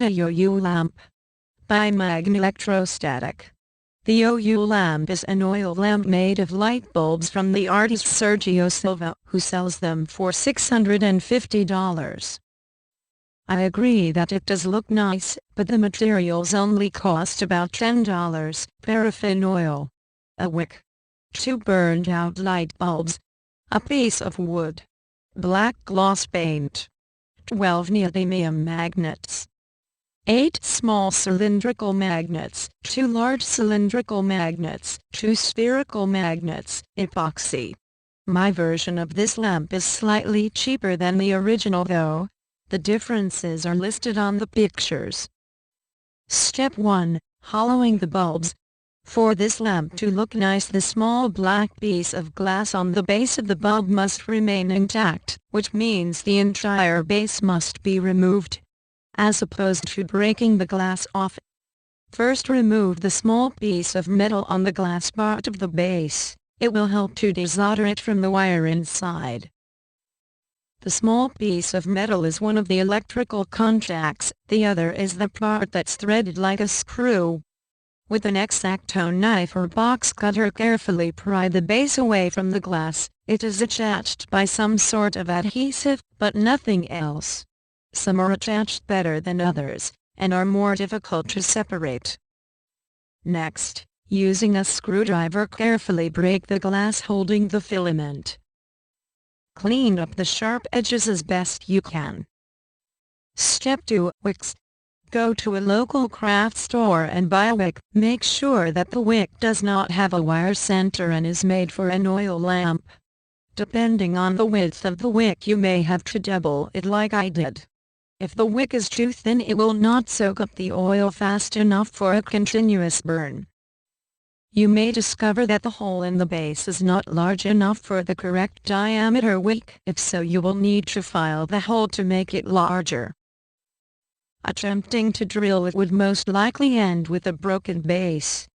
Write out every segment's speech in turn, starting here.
Oule Lamp by Electrostatic. The Oule Lamp is an oil lamp made of light bulbs from the artist Sergio Silva, who sells them for $650. I agree that it does look nice, but the materials only cost about $10. Paraffin oil, a wick, 2 burned out light bulbs, a piece of wood, black gloss paint, 12 neodymium magnets, 8 small cylindrical magnets, 2 large cylindrical magnets, 2 spherical magnets, epoxy. My version of this lamp is slightly cheaper than the original though. The differences are listed on the pictures. Step 1. Hollowing the bulbs. For this lamp to look nice, the small black piece of glass on the base of the bulb must remain intact, which means the entire base must be removed, as opposed to breaking the glass off. First, remove the small piece of metal on the glass part of the base. It will help to desolder it from the wire inside. The small piece of metal is one of the electrical contacts, the other is the part that's threaded like a screw. With an X-Acto knife or box cutter, carefully pry the base away from the glass. It is attached by some sort of adhesive, but nothing else. Some are attached better than others, and are more difficult to separate. Next, using a screwdriver, carefully break the glass holding the filament. Clean up the sharp edges as best you can. Step 2. Wicks. Go to a local craft store and buy a wick. Make sure that the wick does not have a wire center and is made for an oil lamp. Depending on the width of the wick, you may have to double it like I did. If the wick is too thin, it will not soak up the oil fast enough for a continuous burn. You may discover that the hole in the base is not large enough for the correct diameter wick. If so, you will need to file the hole to make it larger. Attempting to drill it would most likely end with a broken base.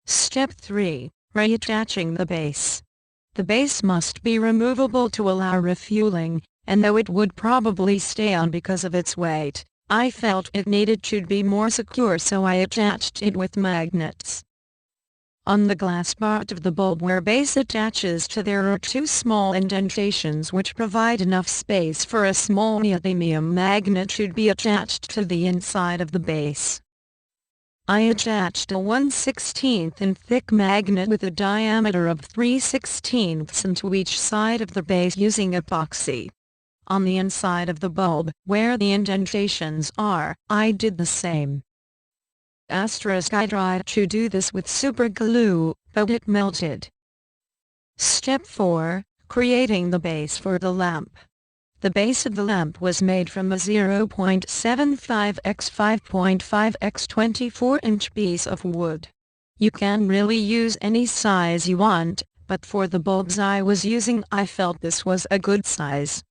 Step 3. Reattaching the base. The base must be removable to allow refueling, and though it would probably stay on because of its weight, I felt it needed to be more secure, so I attached it with magnets. On the glass part of the bulb where base attaches to, there are 2 small indentations which provide enough space for a small neodymium magnet to be attached to the inside of the base. I attached a 1/16 in thick magnet with a diameter of 3/16 into each side of the base using epoxy. On the inside of the bulb, where the indentations are, I did the same. I tried to do this with super glue, but it melted. Step 4. Creating the base for the lamp. The base of the lamp was made from a 0.75 x 5.5 x 24-inch piece of wood. You can really use any size you want, but for the bulbs I was using, I felt this was a good size.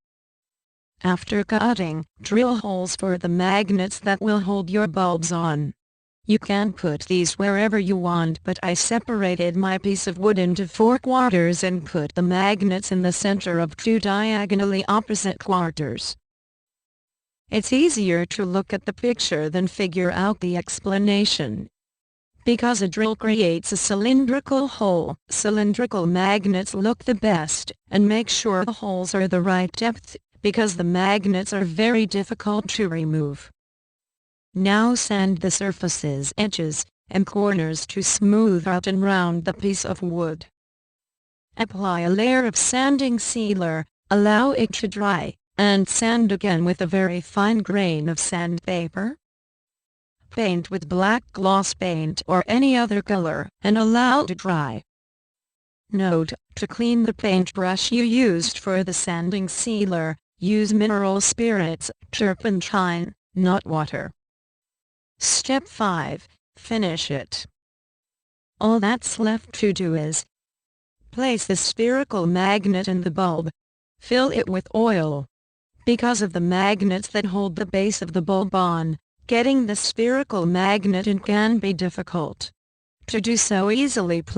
After cutting, drill holes for the magnets that will hold your bulbs on. You can put these wherever you want, but I separated my piece of wood into 4 quarters and put the magnets in the center of 2 diagonally opposite quarters. It's easier to look at the picture than figure out the explanation. Because a drill creates a cylindrical hole, cylindrical magnets look the best, and make sure the holes are the right depth, because the magnets are very difficult to remove. Now sand the surfaces, edges, and corners to smooth out and round the piece of wood. Apply a layer of sanding sealer, allow it to dry, and sand again with a very fine grain of sandpaper. Paint with black gloss paint or any other color, and allow to dry. Note: to clean the paintbrush you used for the sanding sealer, use mineral spirits, turpentine, not water. Step 5. Finish it. All that's left to do is place the spherical magnet in the bulb. Fill it with oil. Because of the magnets that hold the base of the bulb on, getting the spherical magnet in can be difficult. To do so easily, place